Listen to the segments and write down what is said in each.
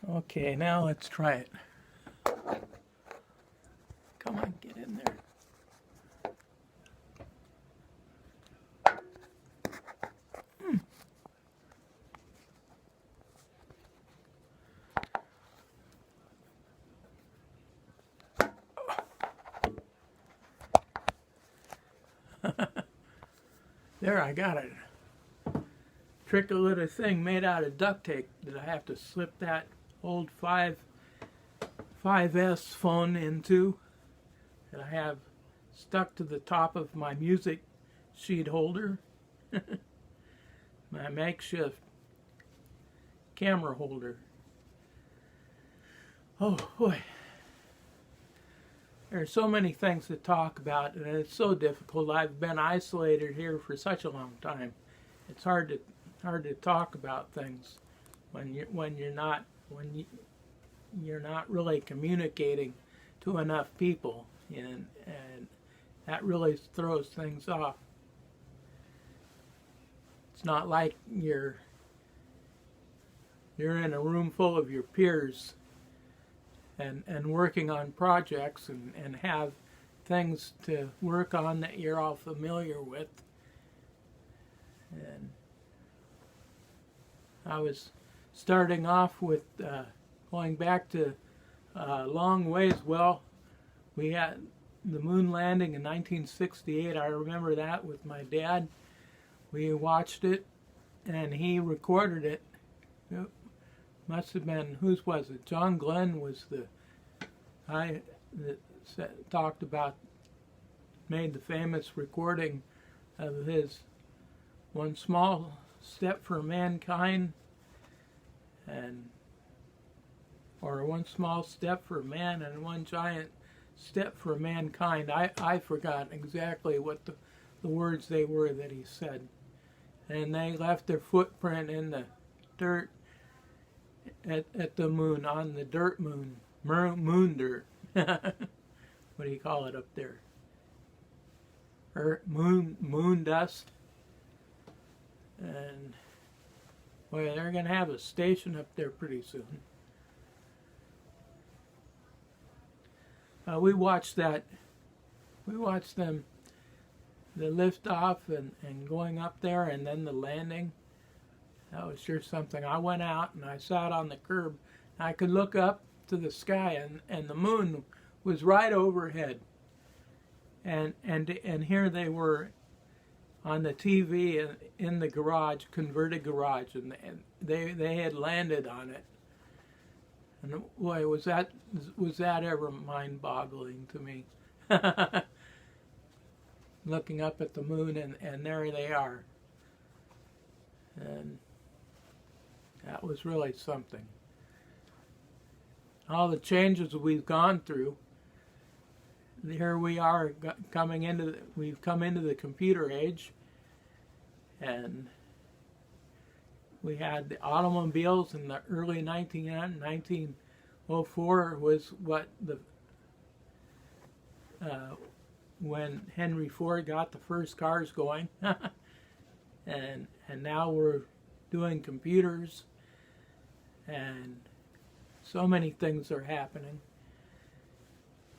Okay, now let's try it. Come on, get in there. There, I got it. Tricky little thing made out of duct tape that I have to slip that old 5S phone into that I have stuck to the top of my music sheet holder. My makeshift camera holder. Oh boy. There's so many things to talk about, and it's so difficult. I've been isolated here for such a long time. It's hard to talk about things when you're not really communicating to enough people, and that really throws things off. It's not like you're in a room full of your peers and working on projects and have things to work on that you're all familiar with. And I was starting off with going back to long ways. Well, we had the moon landing in 1968. I remember that with my dad. We watched it, and he recorded it. It must have been, whose was it? John Glenn was the guy that talked about, made the famous recording of his One Small Step for Mankind, or One Small Step for Man and One Giant Step for Mankind. I forgot exactly what the words they were that he said. And they left their footprint in the dirt at the moon, on the dirt moon. Moon dirt. What do you call it up there? Moon dust. And boy, they're going to have a station up there pretty soon. We watched that. We watched them, the lift off and going up there, and then the landing. That was sure something. I went out and I sat on the curb. I could look up to the sky, and the moon was right overhead. And here they were on the TV in the garage, converted garage, and they had landed on it. And boy, was that ever mind-boggling to me. Looking up at the moon, and there they are. And that was really something. All the changes we've gone through. Here we are we've come into the computer age, and we had the automobiles in the early 1904 was what when Henry Ford got the first cars going. and now we're doing computers, and so many things are happening.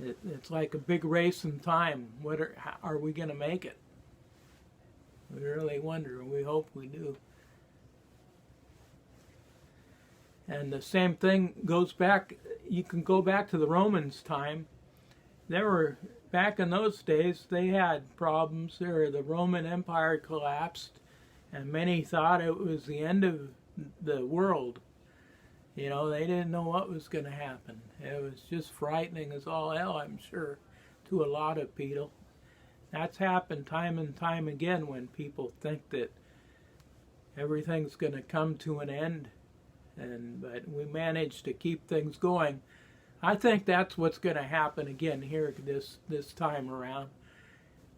It's like a big race in time. How are we going to make it? We really wonder, and we hope we do. And the same thing goes back, you can go back to the Romans' time. Back in those days, they had problems there. The Roman Empire collapsed, and many thought it was the end of the world. You know, they didn't know what was going to happen. It was just frightening as all hell, I'm sure, to a lot of people. That's happened time and time again when people think that everything's going to come to an end. But we managed to keep things going. I think that's what's going to happen again here this time around.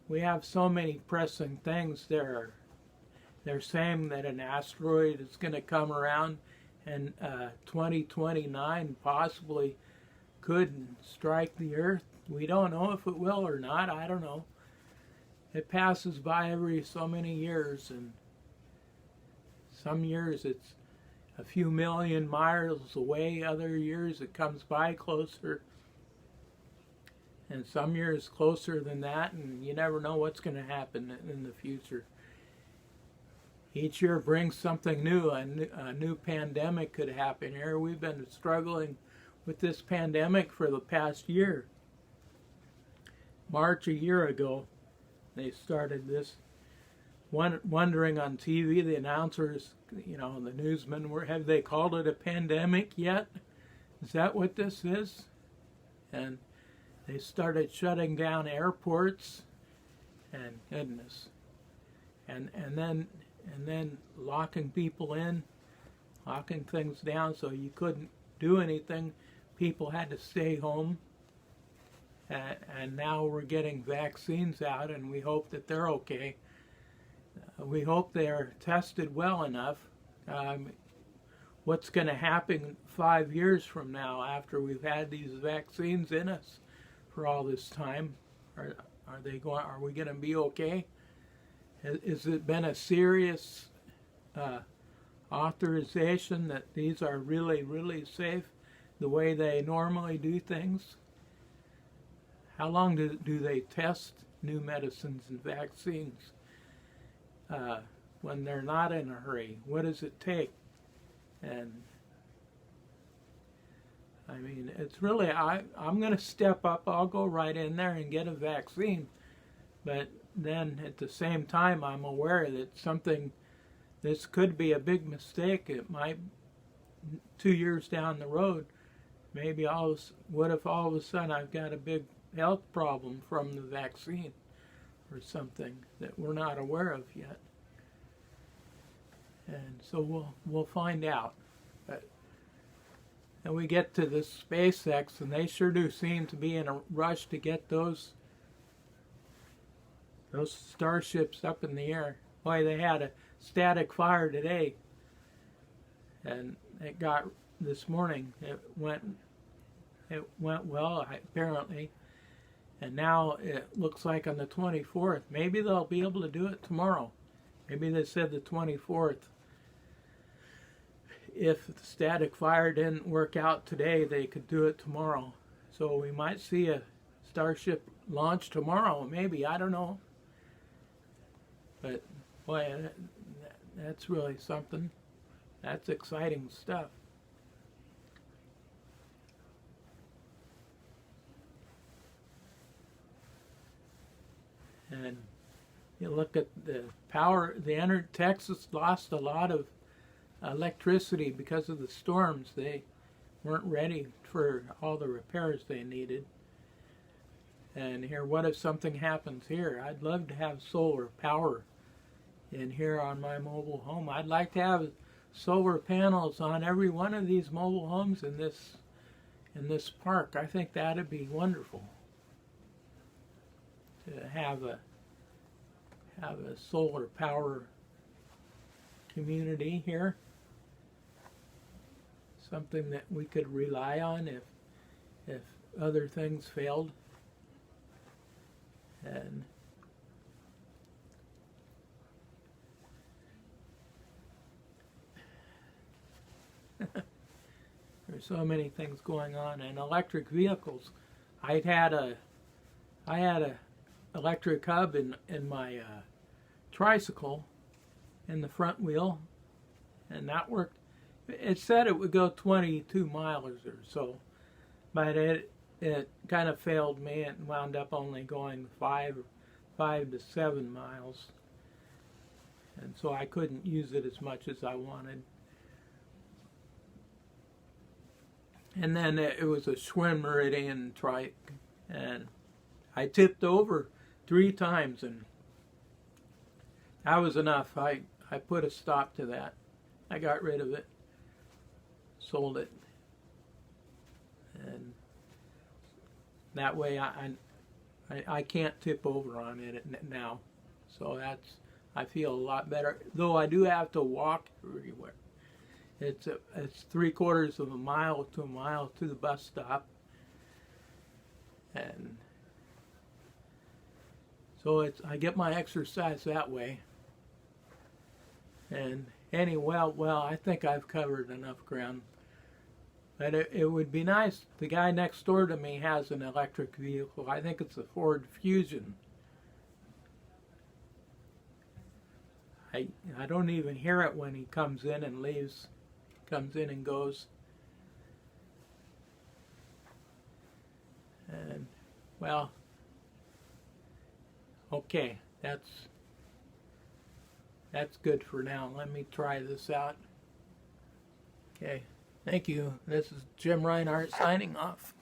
We have so many pressing things there. They're saying that an asteroid is going to come around, and 2029 possibly could strike the Earth. We don't know if it will or not. I don't know. It passes by every so many years, and some years it's a few million miles away. Other years it comes by closer, and some years closer than that, and you never know what's going to happen in the future. Each year brings something new. A new pandemic could happen here. We've been struggling with this pandemic for the past year. March a year ago, they started this. Wondering on TV, the announcers, the newsmen have they called it a pandemic yet? Is that what this is? And they started shutting down airports, and goodness, and then locking people in, locking things down so you couldn't do anything. People had to stay home. And now we're getting vaccines out, and we hope that they're okay. We hope they're tested well enough. What's going to happen 5 years from now after we've had these vaccines in us for all this time? Are we going to be okay? Has it been a serious authorization that these are really, really safe the way they normally do things? How long do they test new medicines and vaccines when they're not in a hurry? What does it take? And I mean, it's really, I'm going to step up. I'll go right in there and get a vaccine. But then at the same time, I'm aware that this could be a big mistake. It might, 2 years down the road, maybe what if all of a sudden I've got a big health problem from the vaccine or something that we're not aware of yet? And so we'll find out. But and we get to this SpaceX, and they sure do seem to be in a rush to get those starships up in the air. Boy, they had a static fire today, and it got this morning. It went well apparently, and now it looks like on the 24th. Maybe they'll be able to do it tomorrow. Maybe they said the 24th. If the static fire didn't work out today, they could do it tomorrow. So we might see a Starship launch tomorrow, maybe. I don't know. But, boy, that's really something. That's exciting stuff. And you look at the power, Texas lost a lot of electricity because of the storms. They weren't ready for all the repairs they needed. And here, what if something happens here? I'd love to have solar power in here on my mobile home. I'd like to have solar panels on every one of these mobile homes in this park. I think that'd be wonderful to have a solar power community here. Something that we could rely on if other things failed. And there's so many things going on. And electric vehicles. I had a electric hub in my tricycle in the front wheel, and that worked. It said it would go 22 miles or so, but it kind of failed me and wound up only going 5 to 7 miles, and so I couldn't use it as much as I wanted. And then it was a Schwinn Meridian trike, and I tipped over 3 times, and that was enough. I put a stop to that. I got rid of it, sold it, and that way I can't tip over on it now. So I feel a lot better. Though I do have to walk everywhere. It's 3/4 of a mile to a mile to the bus stop, and so I get my exercise that way. And Anyway, well, I think I've covered enough ground. But it would be nice. The guy next door to me has an electric vehicle. I think it's a Ford Fusion. I don't even hear it when he comes in and leaves, comes in and goes. And, well, okay, that's good for now. Let me try this out. Okay, thank you. This is Jim Reinhardt signing off.